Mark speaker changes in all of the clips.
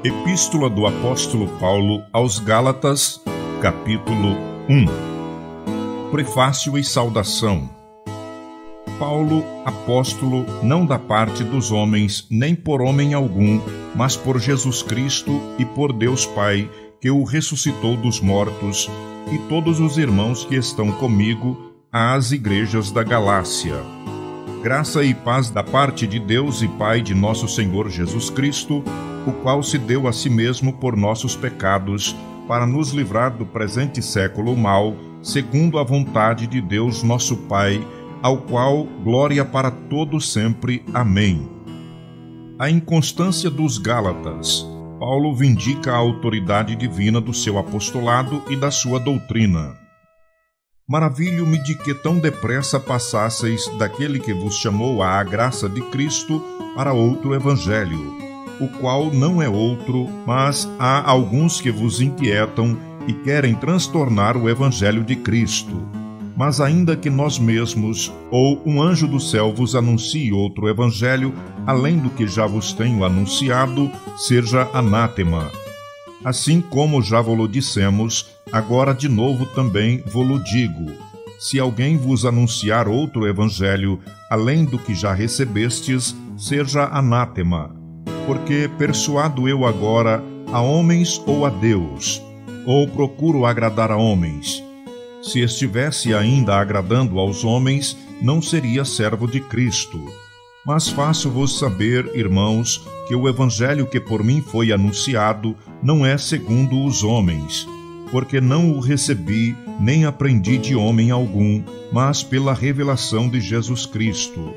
Speaker 1: Epístola do Apóstolo Paulo aos Gálatas, capítulo 1. Prefácio e saudação. Paulo, apóstolo, não da parte dos homens, nem por homem algum, mas por Jesus Cristo e por Deus Pai, que o ressuscitou dos mortos, e todos os irmãos que estão comigo, às igrejas da Galácia. Graça e paz da parte de Deus e Pai de nosso Senhor Jesus Cristo, o qual se deu a si mesmo por nossos pecados, para nos livrar do presente século mau, segundo a vontade de Deus nosso Pai, ao qual glória para todos sempre. Amém. A inconstância dos Gálatas. Paulo vindica a autoridade divina do seu apostolado e da sua doutrina. Maravilho-me de que tão depressa passasseis daquele que vos chamou à graça de Cristo para outro evangelho, o qual não é outro, mas há alguns que vos inquietam e querem transtornar o evangelho de Cristo. Mas ainda que nós mesmos, ou um anjo do céu vos anuncie outro evangelho, além do que já vos tenho anunciado, seja anátema. Assim como já vos dissemos, agora de novo também vos digo: se alguém vos anunciar outro evangelho, além do que já recebestes, seja anátema. Porque persuado eu agora a homens ou a Deus, ou procuro agradar a homens? Se estivesse ainda agradando aos homens, não seria servo de Cristo. Mas faço-vos saber, irmãos, que o evangelho que por mim foi anunciado não é segundo os homens, porque não o recebi nem aprendi de homem algum, mas pela revelação de Jesus Cristo.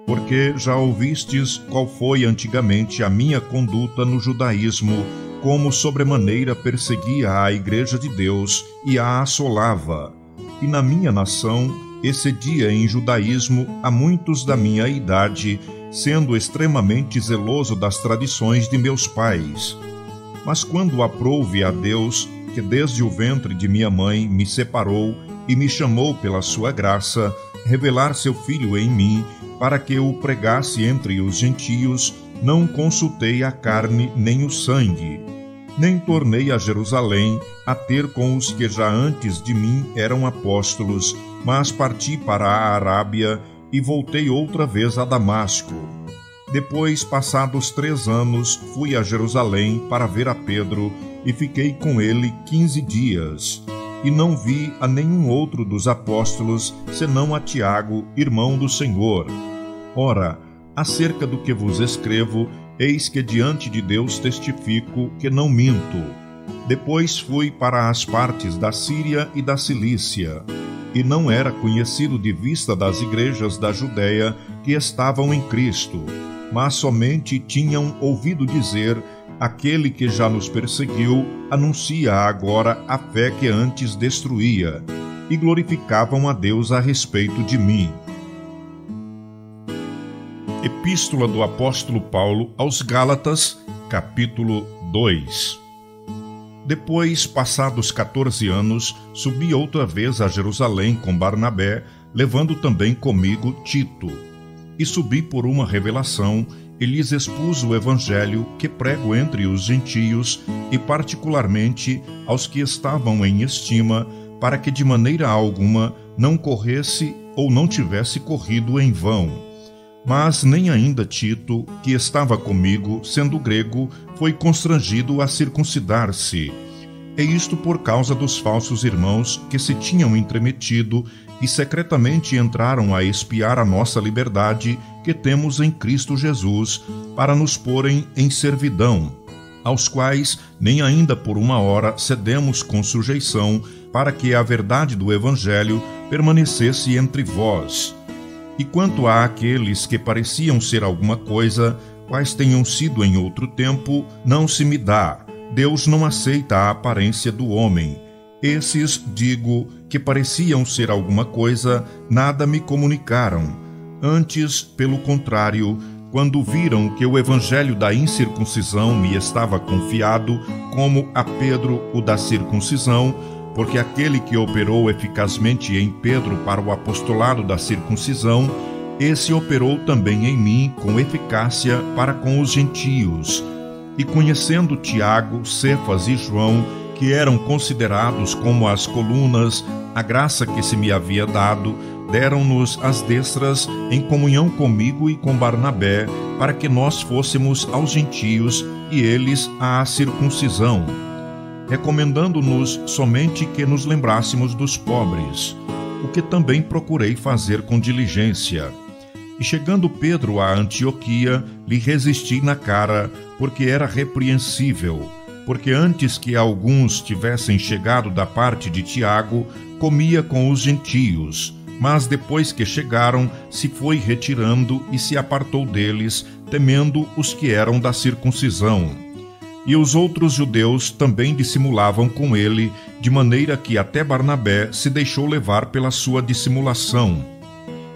Speaker 1: Porque já ouvistes qual foi antigamente a minha conduta no judaísmo, como sobremaneira perseguia a igreja de Deus e a assolava. E na minha nação excedia em judaísmo a muitos da minha idade, sendo extremamente zeloso das tradições de meus pais. Mas quando aprouve a Deus, que desde o ventre de minha mãe me separou e me chamou pela sua graça, revelar seu Filho em mim, para que o pregasse entre os gentios, não consultei a carne nem o sangue, nem tornei a Jerusalém a ter com os que já antes de mim eram apóstolos, mas parti para a Arábia e voltei outra vez a Damasco. Depois, passados 3 anos, fui a Jerusalém para ver a Pedro e fiquei com ele 15 dias. E não vi a nenhum outro dos apóstolos, senão a Tiago, irmão do Senhor. Ora, acerca do que vos escrevo, eis que diante de Deus testifico que não minto. Depois fui para as partes da Síria e da Cilícia, e não era conhecido de vista das igrejas da Judéia que estavam em Cristo, mas somente tinham ouvido dizer: aquele que já nos perseguiu anuncia agora a fé que antes destruía, e glorificavam a Deus a respeito de mim. Epístola do Apóstolo Paulo aos Gálatas, capítulo 2. Depois, passados 14 anos, subi outra vez a Jerusalém com Barnabé, levando também comigo Tito. E subi por uma revelação, e lhes expus o evangelho que prego entre os gentios, e particularmente aos que estavam em estima, para que de maneira alguma não corresse ou não tivesse corrido em vão. Mas nem ainda Tito, que estava comigo, sendo grego, foi constrangido a circuncidar-se. E isto por causa dos falsos irmãos que se tinham intrometido e secretamente entraram a espiar a nossa liberdade que temos em Cristo Jesus, para nos porem em servidão, aos quais nem ainda por uma hora cedemos com sujeição, para que a verdade do Evangelho permanecesse entre vós. E quanto a aqueles que pareciam ser alguma coisa, quais tenham sido em outro tempo, não se me dá. Deus não aceita a aparência do homem. Esses, digo, que pareciam ser alguma coisa, nada me comunicaram. Antes, pelo contrário, quando viram que o evangelho da incircuncisão me estava confiado, como a Pedro o da circuncisão, porque aquele que operou eficazmente em Pedro para o apostolado da circuncisão, esse operou também em mim com eficácia para com os gentios. E conhecendo Tiago, Cefas e João, que eram considerados como as colunas, a graça que se me havia dado, deram-nos as destras em comunhão comigo e com Barnabé, para que nós fôssemos aos gentios e eles à circuncisão, recomendando-nos somente que nos lembrássemos dos pobres, o que também procurei fazer com diligência. E chegando Pedro a Antioquia, lhe resisti na cara, porque era repreensível, porque antes que alguns tivessem chegado da parte de Tiago, comia com os gentios, mas depois que chegaram, se foi retirando e se apartou deles, temendo os que eram da circuncisão. E os outros judeus também dissimulavam com ele, de maneira que até Barnabé se deixou levar pela sua dissimulação.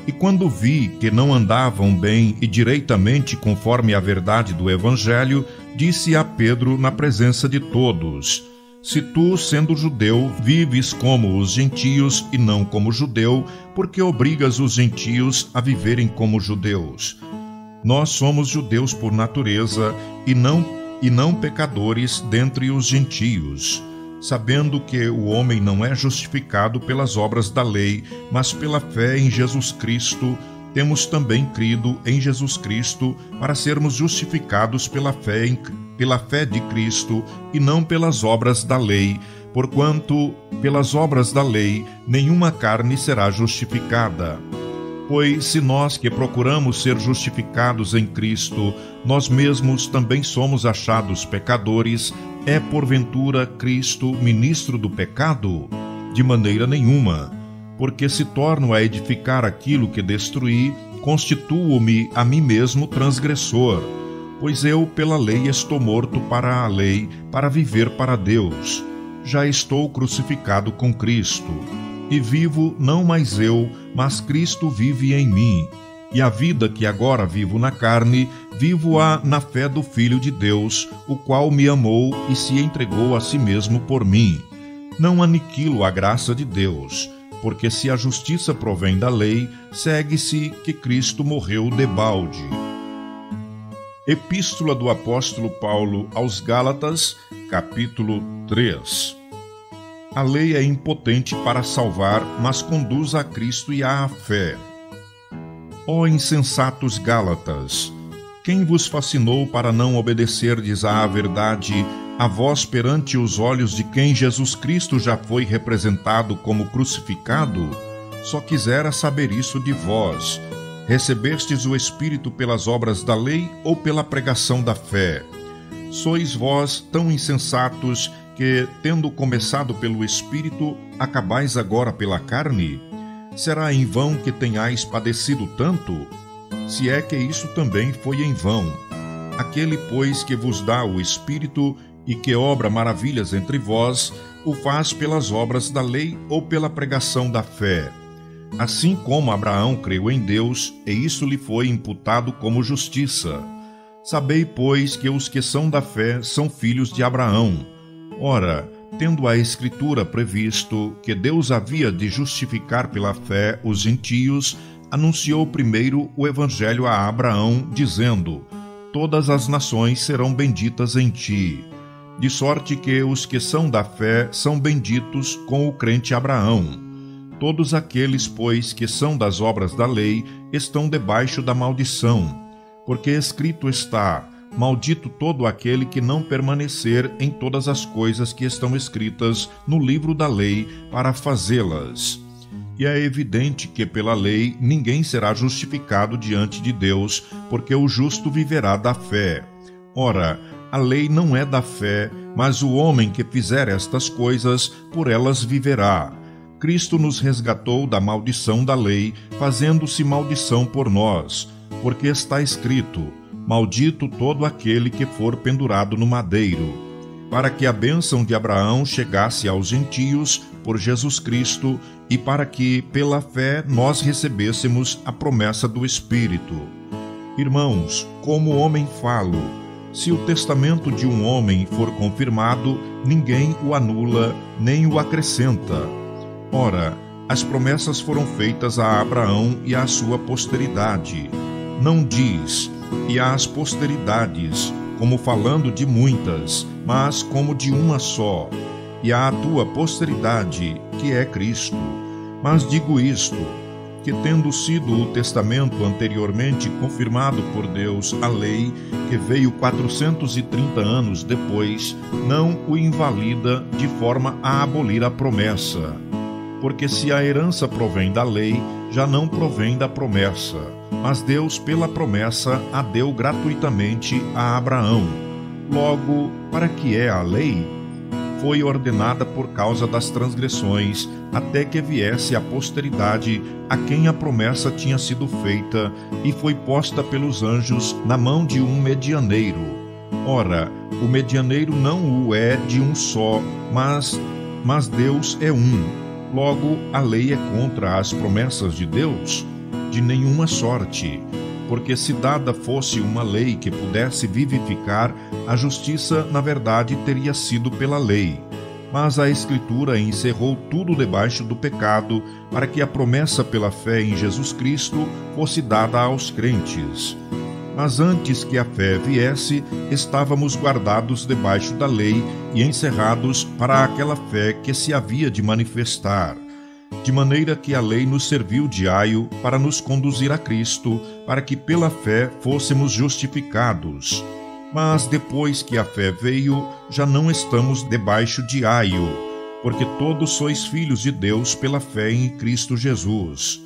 Speaker 1: E quando vi que não andavam bem e direitamente conforme a verdade do Evangelho, disse a Pedro na presença de todos: Se tu, sendo judeu, vives como os gentios e não como judeu, porque obrigas os gentios a viverem como judeus? Nós somos judeus por natureza e não pecadores dentre os gentios, sabendo que o homem não é justificado pelas obras da lei, mas pela fé em Jesus Cristo. Temos também crido em Jesus Cristo para sermos justificados pela fé de Cristo e não pelas obras da lei, porquanto pelas obras da lei nenhuma carne será justificada. Pois se nós que procuramos ser justificados em Cristo, nós mesmos também somos achados pecadores, é porventura Cristo ministro do pecado? De maneira nenhuma, porque se torno a edificar aquilo que destruí, constituo-me a mim mesmo transgressor, pois eu pela lei estou morto para a lei, para viver para Deus. Já estou crucificado com Cristo. E vivo não mais eu, mas Cristo vive em mim. E a vida que agora vivo na carne, vivo-a na fé do Filho de Deus, o qual me amou e se entregou a si mesmo por mim. Não aniquilo a graça de Deus, porque se a justiça provém da lei, segue-se que Cristo morreu debalde. Epístola do Apóstolo Paulo aos Gálatas, capítulo 3. A lei é impotente para salvar, mas conduz a Cristo e à fé. Ó insensatos Gálatas, quem vos fascinou para não obedecerdes à verdade, a vós perante os olhos de quem Jesus Cristo já foi representado como crucificado? Só quisera saber isso de vós. Recebestes o Espírito pelas obras da lei ou pela pregação da fé? Sois vós tão insensatos que, tendo começado pelo Espírito, acabais agora pela carne? Será em vão que tenhais padecido tanto? Se é que isso também foi em vão. Aquele, pois, que vos dá o Espírito e que obra maravilhas entre vós, o faz pelas obras da lei ou pela pregação da fé? Assim como Abraão creu em Deus, e isso lhe foi imputado como justiça. Sabei, pois, que os que são da fé são filhos de Abraão. Ora, tendo a Escritura previsto que Deus havia de justificar pela fé os gentios, anunciou primeiro o Evangelho a Abraão, dizendo: Todas as nações serão benditas em ti. De sorte que os que são da fé são benditos com o crente Abraão. Todos aqueles, pois, que são das obras da lei, estão debaixo da maldição. Porque escrito está: Maldito todo aquele que não permanecer em todas as coisas que estão escritas no livro da lei para fazê-las. E é evidente que pela lei ninguém será justificado diante de Deus, porque o justo viverá da fé. Ora, a lei não é da fé, mas o homem que fizer estas coisas, por elas viverá. Cristo nos resgatou da maldição da lei, fazendo-se maldição por nós, porque está escrito: Maldito todo aquele que for pendurado no madeiro, para que a bênção de Abraão chegasse aos gentios por Jesus Cristo e para que, pela fé, nós recebêssemos a promessa do Espírito. Irmãos, como homem falo: se o testamento de um homem for confirmado, ninguém o anula nem o acrescenta. Ora, as promessas foram feitas a Abraão e à sua posteridade. Não diz: e às posteridades, como falando de muitas, mas como de uma só, e à tua posteridade, que é Cristo. Mas digo isto, que tendo sido o testamento anteriormente confirmado por Deus, a lei, que veio 430 anos depois, não o invalida de forma a abolir a promessa. Porque se a herança provém da lei, já não provém da promessa, mas Deus, pela promessa, a deu gratuitamente a Abraão. Logo, para que é a lei? Foi ordenada por causa das transgressões, até que viesse a posteridade a quem a promessa tinha sido feita, e foi posta pelos anjos na mão de um medianeiro. Ora, o medianeiro não o é de um só, mas Deus é um. Logo, a lei é contra as promessas de Deus? De nenhuma sorte. Porque se dada fosse uma lei que pudesse vivificar, a justiça, na verdade, teria sido pela lei. Mas a Escritura encerrou tudo debaixo do pecado, para que a promessa pela fé em Jesus Cristo fosse dada aos crentes. Mas antes que a fé viesse, estávamos guardados debaixo da lei e encerrados para aquela fé que se havia de manifestar. De maneira que a lei nos serviu de aio para nos conduzir a Cristo, para que pela fé fôssemos justificados. Mas depois que a fé veio, já não estamos debaixo de aio, porque todos sois filhos de Deus pela fé em Cristo Jesus.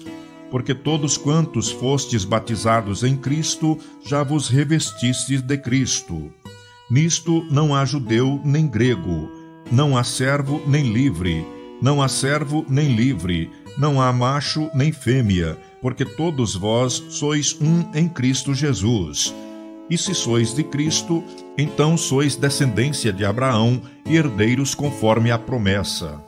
Speaker 1: Porque todos quantos fostes batizados em Cristo, já vos revestistes de Cristo. Nisto não há judeu nem grego, não há servo nem livre, não há servo nem livre, não há macho nem fêmea, porque todos vós sois um em Cristo Jesus. E se sois de Cristo, então sois descendência de Abraão e herdeiros conforme a promessa.